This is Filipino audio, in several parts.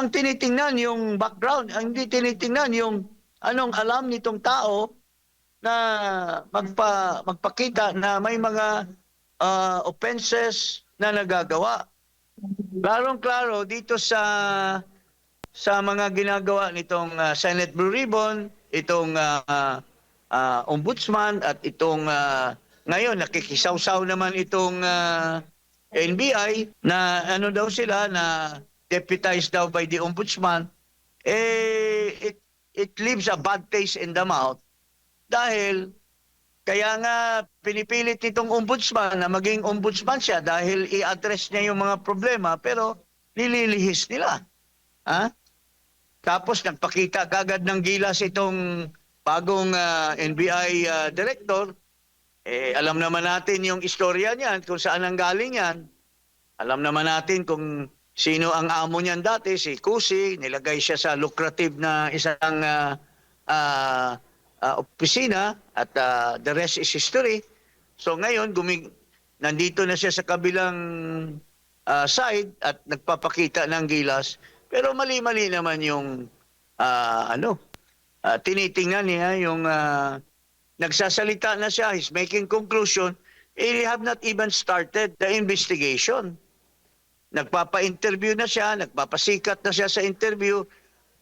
ang tinitingnan yung background, ang hindi tinitingnan yung anong alam nitong tao na magpakita na may mga offenses na nagagawa. Klarong-klaro dito sa mga ginagawa nitong Senate Blue Ribbon, itong ombudsman at itong ngayon nakikisawsaw naman itong NBI na ano daw sila na deputized daw by the ombudsman, it leaves a bad taste in the mouth dahil kaya nga pinipilit nitong ombudsman na maging ombudsman siya dahil i-address niya yung mga problema pero nililihis nila. Ha? Tapos nagpakita kagad ng gilas itong bagong NBI director. Alam naman natin yung istorya niyan, kung saan ang galing yan. Alam naman natin kung sino ang amo niyan dati, si Cusi. Nilagay siya sa lucrative na isang opisina at the rest is history. So ngayon, nandito na siya sa kabilang side at nagpapakita ng gilas. Pero mali-mali naman yung tinitingnan niya yung nagsasalita na siya, he's making conclusion, they have not even started the investigation. Nagpapa-interview na siya, nagpapasikat na siya sa interview,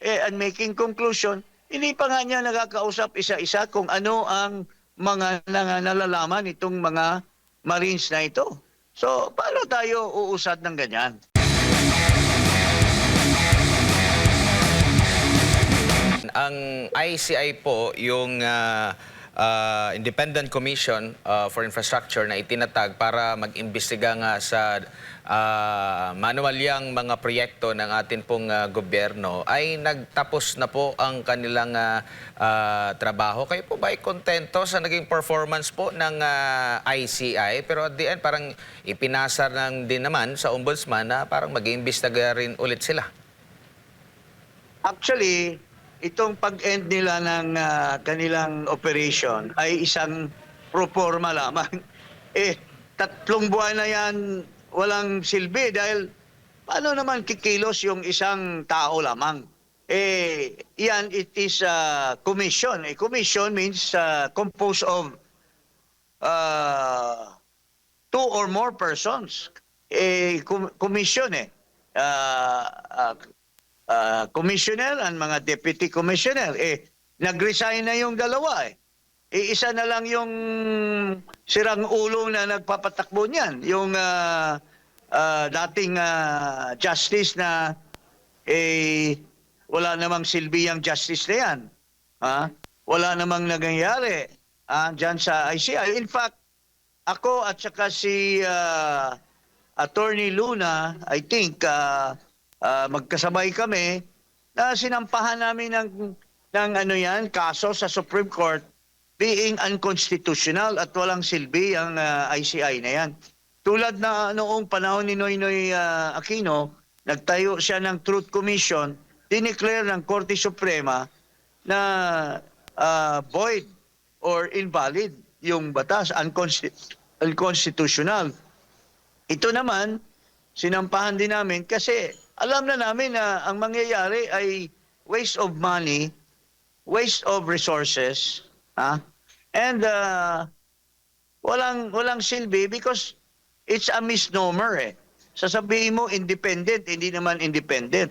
and making conclusion, hindi pa nga niya nakakausap isa-isa kung ano ang mga nalalaman itong mga Marines na ito. So, paano tayo uusad ng ganyan? Ang ICI po, yung Independent Commission for Infrastructure na itinatag para mag-imbestiga nga sa manuwalyang mga proyekto ng atin pong gobyerno, ay nagtapos na po ang kanilang trabaho. Kayo po ba ay kontento sa naging performance po ng ICI? Pero at the end, parang ipinasa lang din naman sa ombudsman na parang mag-iimbestiga rin ulit sila. Actually, itong pag-end nila ng kanilang operation ay isang proforma lamang. 3 buwan na yan walang silbi dahil paano naman kikilos yung isang tao lamang? Yan, it is a commission. A commission means composed of 2 or more persons. Commission commissioner and mga deputy commissioner. Nag-resign na yung dalawa isa na lang yung sirang ulo na nagpapatakbo niyan. Yung dating justice na wala namang silbi ang justice na yan. Wala namang nangyayari dyan sa ICI. In fact, ako at saka si Attorney Luna, I think, magkasabay kami na sinampahan namin ng kaso sa Supreme Court being unconstitutional at walang silbi ang ICI na yan. Tulad na noong panahon ni Noynoy Aquino, nagtayo siya ng Truth Commission, dineclare ng Korte Suprema na void or invalid yung batas, unconstitutional. Ito naman, sinampahan din namin kasi alam na namin na ang mangyayari ay waste of money, waste of resources, and walang silbi because it's a misnomer. Sasabihin mo independent, hindi naman independent.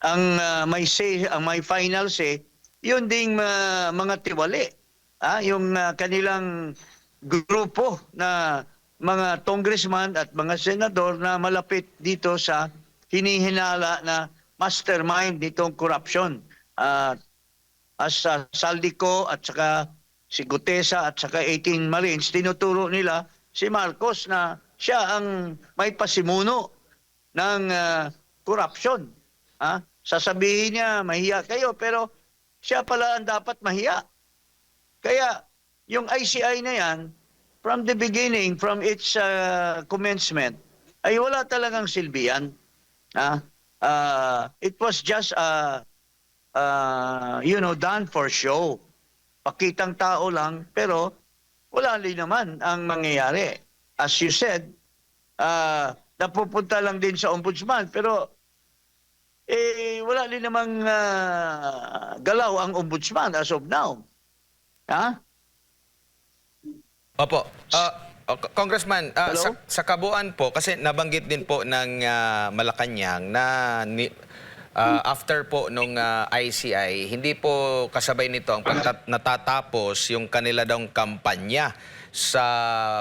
Ang may say, ang may final say, yun ding mga tiwali. Yung kanilang grupo na mga congressman at mga senador na malapit dito sa hinihinala na mastermind nitong corruption. As Saldico at saka si Gutesa at saka 18 Marines, tinuturo nila si Marcos na siya ang may pasimuno ng corruption. Sasabihin niya, mahiya kayo, pero siya pala ang dapat mahiya. Kaya yung ICI na yan, from the beginning, from its commencement, ay wala talagang silbihan. It was just done for show. Pakitang tao lang, pero wala rin naman ang mangyayari. As you said, napupunta lang din sa ombudsman, pero wala din namang galaw ang ombudsman as of now. Ha? Opo. Congressman, Hello? sa kabuuan po, kasi nabanggit din po ng Malacanang na after po nung ICI, hindi po kasabay nito ang natatapos yung kanila daw kampanya sa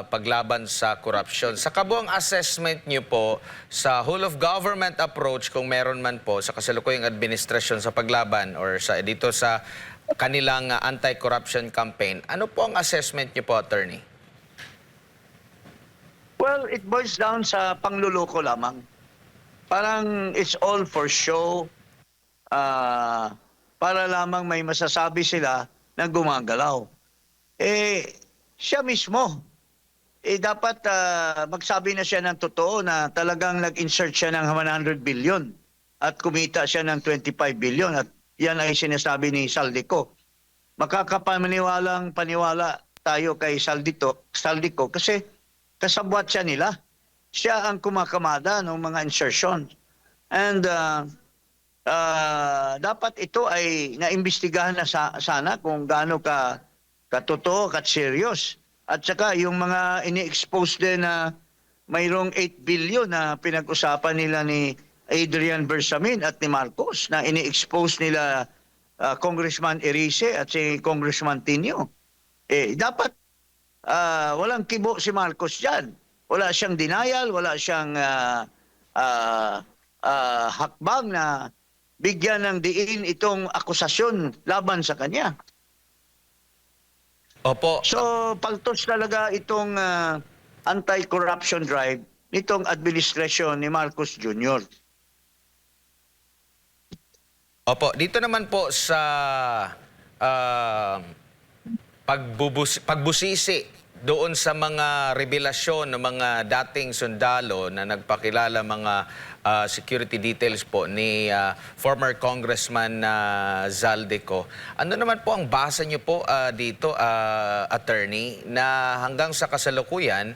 paglaban sa korupsyon. Sa kabuang assessment niyo po sa whole of government approach, kung meron man po sa kasalukuyang administrasyon sa paglaban or dito sa kanilang anti-corruption campaign, ano po ang assessment niyo po, Attorney? Well, it boils down sa pangluloko lamang. Parang it's all for show. Para lamang may masasabi sila na gumagalaw. Siya mismo, dapat magsabi na siya ng totoo na talagang nag-insert siya ng 100 billion at kumita siya ng 25 billion at yan ay sinasabi ni Saldico. Makakapaniwalang paniwala tayo kay Saldico kasi kasabwat siya nila. Siya ang kumakamada ng mga insertion. And dapat ito ay naimbestigahan na sana kung gaano katotoo at serious. At saka yung mga ini-expose din na mayroong 8 billion na pinag-usapan nila ni Adrian Bersamin at ni Marcos na ini-expose nila Congressman Erice at si Congressman Tinio. Dapat walang kibo si Marcos dyan. Wala siyang denial, wala siyang hakbang na bigyan ng diin itong akusasyon laban sa kanya. Opo. So, paltos talaga itong anti-corruption drive nitong administrasyon ni Marcos Jr. Opo, dito naman po sa pagbusisi doon sa mga revelasyon ng mga dating sundalo na nagpakilala mga security details po ni former Congressman Zaldico. Ano naman po ang basa niyo po dito, Attorney, na hanggang sa kasalukuyan,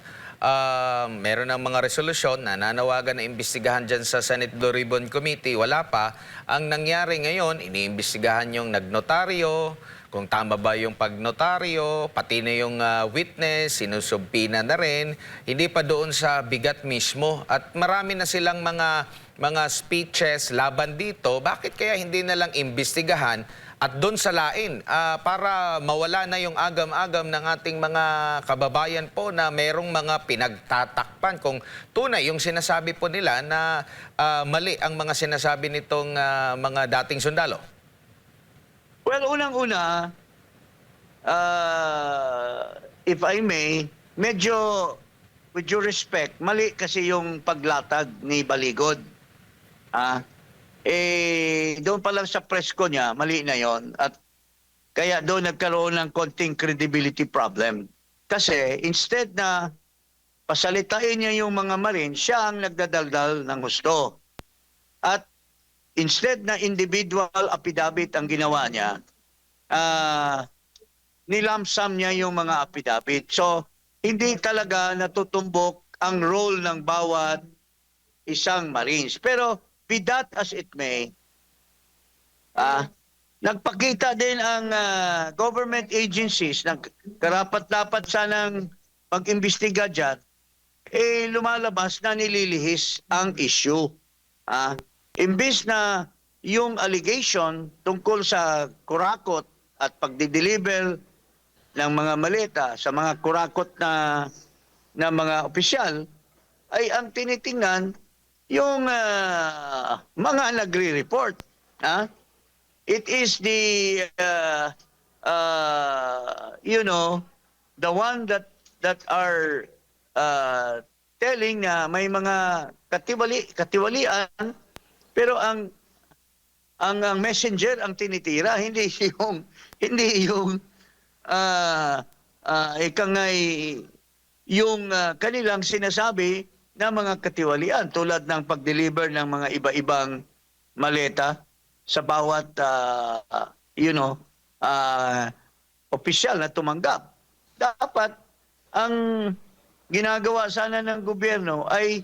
meron ng mga resolusyon na nanawagan na imbestigahan dyan sa Senate Blue Ribbon Committee. Wala pa. Ang nangyari ngayon, iniimbestigahan yung nagnotaryo, kung tama ba yung pagnotaryo, pati na yung witness, sinusubpina na rin. Hindi pa doon sa bigat mismo. At marami na silang mga speeches laban dito. Bakit kaya hindi na lang imbestigahan at doon salain para mawala na yung agam-agam ng ating mga kababayan po na merong mga pinagtatakpan kung tunay yung sinasabi po nila na mali ang mga sinasabi nitong mga dating sundalo? Well, unang-una, if I may, medyo with due respect, mali kasi yung paglatag ni Baligod. Doon pa lang sa presko niya, mali na yon. At kaya doon nagkaroon ng konting credibility problem. Kasi instead na pasalitain niya yung mga Marines, siya ang nagdadaldal ng husto. At instead na individual affidavit ang ginawa niya, nilamsam niya yung mga affidavit. So, hindi talaga natutumbok ang role ng bawat isang Marines. Pero, be that as it may, nagpakita din ang government agencies na karapat-dapat sanang mag-imbestiga dyan, lumalabas na nililihis ang issue. Imbis na yung allegation tungkol sa kurakot at pagdi-deliver ng mga maleta sa mga kurakot na mga opisyal, ay ang tinitingnan yung mga nagre-report. It is the, the one that are telling na may mga katiwalian, pero ang messenger ang tinitira, hindi yung yung kanilang sinasabi na mga katiwalian tulad ng pag-deliver ng mga iba-ibang maleta sa bawat opisyal na tumanggap. Dapat ang ginagawa sana ng gobyerno ay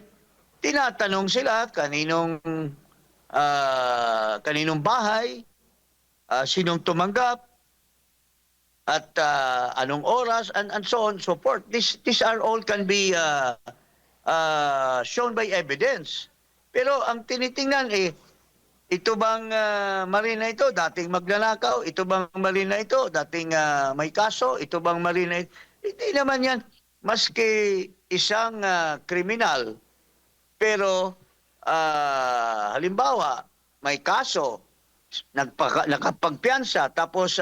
tinatanong sila kaninong kaninong bahay, sinong tumanggap, at anong oras, and so on and so forth. These are all can be shown by evidence. Pero ang tinitingnan ito bang marina ito dating magnanakaw? Ito bang marina ito dating may kaso? Ito bang marina ito? Hindi naman yan. Maski isang kriminal, pero halimbawa, may kaso, nakapagpiyansa, tapos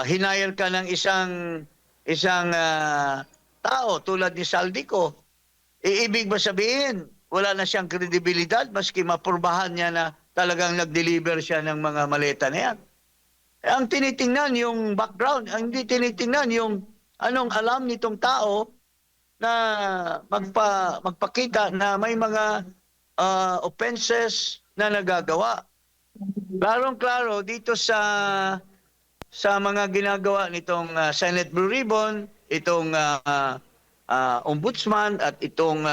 hinire ka ng isang tao tulad ni Saldico, ibig ba sabihin, wala na siyang kredibilidad maski mapurbahan niya na talagang nag-deliver siya ng mga maleta na yan. Ang tinitingnan yung background, ang hindi tinitingnan yung anong alam nitong tao na magpakita na may mga offenses na nagagawa. Klarong-klaro dito sa mga ginagawa nitong Senate Blue Ribbon, itong ombudsman at itong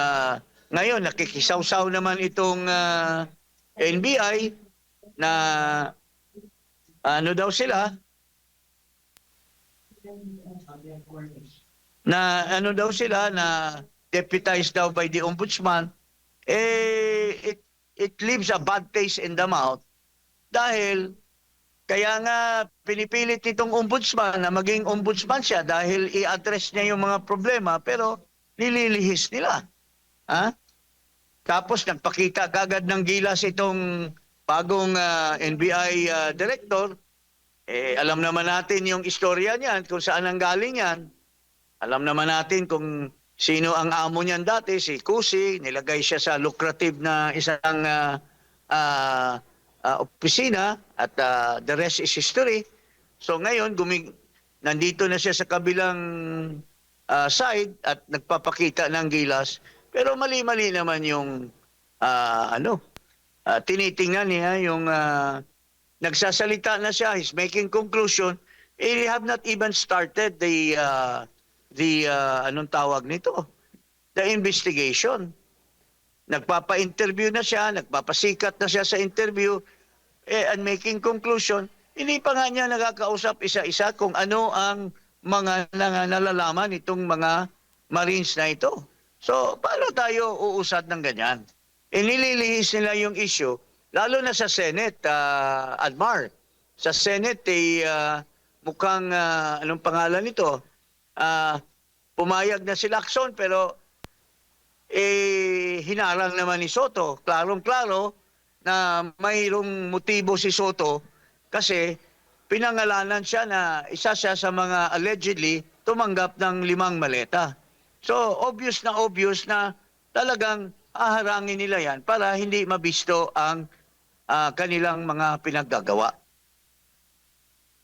ngayon nakikisawsaw naman itong NBI na ano daw sila na deputized daw by the ombudsman, it leaves a bad taste in the mouth dahil kaya nga pinipilit nitong ombudsman na maging ombudsman siya dahil i-address niya yung mga problema, pero nililihis nila. Tapos nagpakita kagad ng gilas itong bagong NBI director. Alam naman natin yung istorya niyan, kung saan ang galing yan. Alam naman natin kung sino ang amo niyan dati, si Cusi. Nilagay siya sa lucrative na isang opisina at the rest is history. So ngayon, nandito na siya sa kabilang side at nagpapakita ng gilas. Pero mali-mali naman yung tinitingnan niya, yung nagsasalita na siya, he's making conclusion. They have not even started the anong tawag nito? The investigation. Nagpapa-interview na siya, nagpapasikat na siya sa interview, and making conclusion, hindi pa nga niya nakakausap isa-isa kung ano ang mga nalalaman itong mga Marines na ito. So, paano tayo uusad ng ganyan? Nililihis nila yung issue, lalo na sa Senate, Admar. Sa Senate, mukhang, anong pangalan nito? Pumayag na si Lacson, pero hinarang naman ni Soto. Klarong-klaro na mayroong motibo si Soto kasi pinangalanan siya na isa siya sa mga allegedly tumanggap ng 5 maleta. So, obvious na talagang aharangin nila yan para hindi mabisto ang kanilang mga pinaggagawa.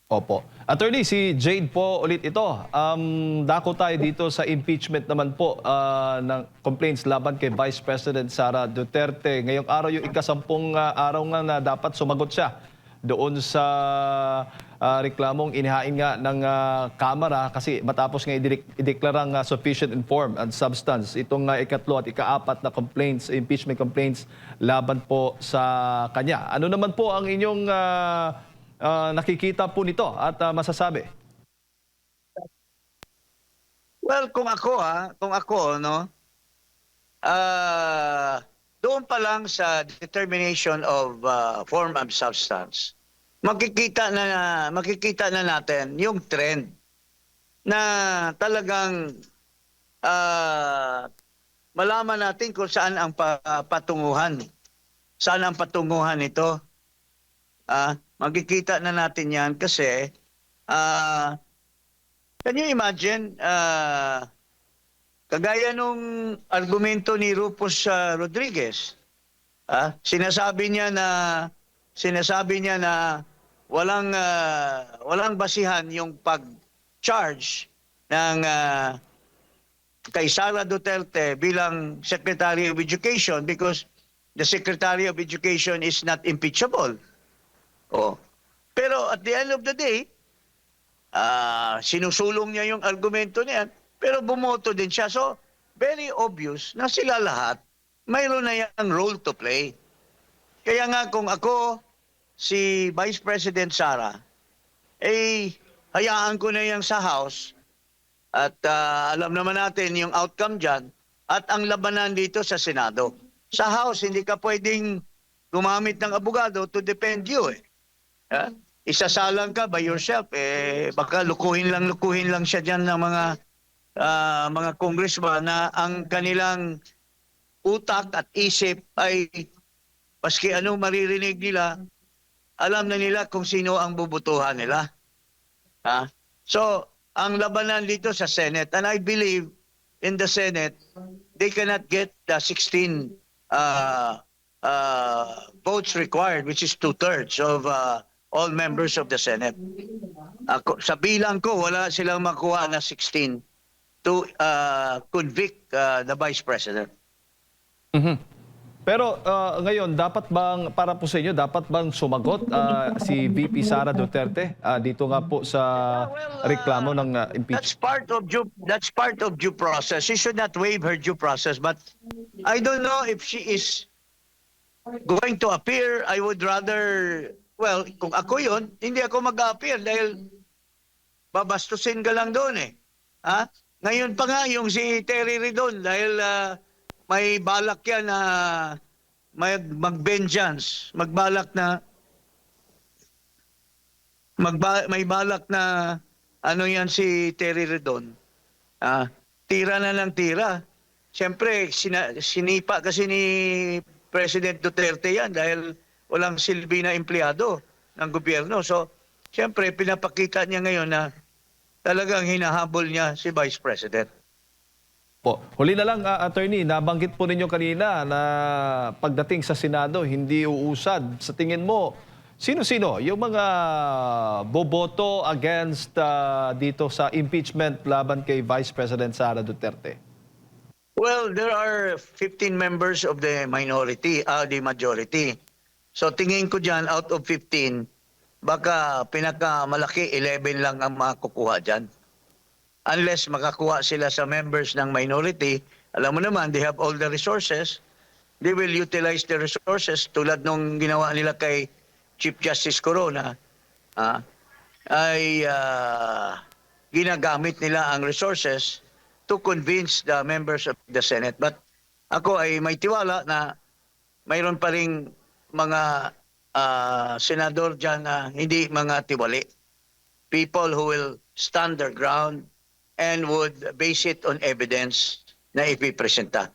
Opo. Attorney, si Jade po ulit ito. Dako tayo dito sa impeachment naman po ng complaints laban kay Vice President Sara Duterte. Ngayong araw yung ika-10 araw nga na dapat sumagot siya doon sa reklamong inihain nga ng Kamara kasi matapos nga ideklarang sufficient in form and substance itong ikatlo at ika-4 na complaints, impeachment complaints laban po sa kanya. Ano naman po ang inyong nakikita po nito at masasabi? Well, kung ako, no, doon pa lang sa determination of form and substance, makikita na natin yung trend na talagang malaman natin kung saan ang patunguhan. Saan ang patunguhan ito? Makikita na natin yan kasi can you imagine kagaya nung argumento ni Rufus Rodriguez, sinasabi niya na walang basihan yung pag-charge ng kay Sara Duterte bilang Secretary of Education because the Secretary of Education is not impeachable. Pero at the end of the day, sinusulong niya yung argumento niyan, pero bumoto din siya. So, very obvious na sila lahat mayroon na yung role to play. Kaya nga kung ako, si Vice President Sara, hayaan ko na yan sa House at alam naman natin yung outcome dyan at ang labanan dito sa Senado. Sa House, hindi ka pwedeng gumamit ng abogado to defend you. Ha? Isasalang ka by yourself. Baka lukuhin lang siya dyan ng mga congressman na ang kanilang utak at isip ay paski anong maririnig nila, alam na nila kung sino ang bubutuhan nila. Ha? So, ang labanan dito sa Senate, and I believe in the Senate, they cannot get the 16 votes required, which is 2/3 of all members of the Senate. Sa bilang ko, wala silang makuha na 16 to convict the Vice President. Pero ngayon, dapat bang, para po sa inyo, dapat bang sumagot si VP Sara Duterte dito nga po sa reklamo ng impeachment? That's part of due process. She should not waive her due process. But I don't know if she is going to appear. I would rather, well, kung ako yun, hindi ako mag-appear dahil babastusin ka lang doon eh. Ha? Ngayon pa nga yung si Terry Ridon dahil may balak yan na mag-vengeance, may balak na ano yan si Terry Ridon. Tira na ng tira. Siyempre, sinipa kasi ni President Duterte yan dahil walang silbi na empleyado ng gobyerno. So, siyempre, pinapakita niya ngayon na talagang hinahabol niya si Vice President. Po. Huli na lang, attorney, nabanggit po ninyo kanina na pagdating sa Senado, hindi uusad. Sa tingin mo, sino-sino yung mga boboto against dito sa impeachment laban kay Vice President Sara Duterte? Well, there are 15 members of the minority, the majority. So tingin ko dyan, out of 15, baka pinakamalaki 11 lang ang makukuha dyan. Unless makakuha sila sa members ng minority, alam mo naman, they have all the resources. They will utilize the resources tulad nung ginawa nila kay Chief Justice Corona. Ginagamit nila ang resources to convince the members of the Senate. But ako ay may tiwala na mayroon pa ring mga senador dyan na hindi mga tiwali. People who will stand their ground and would base it on evidence na ipipresenta.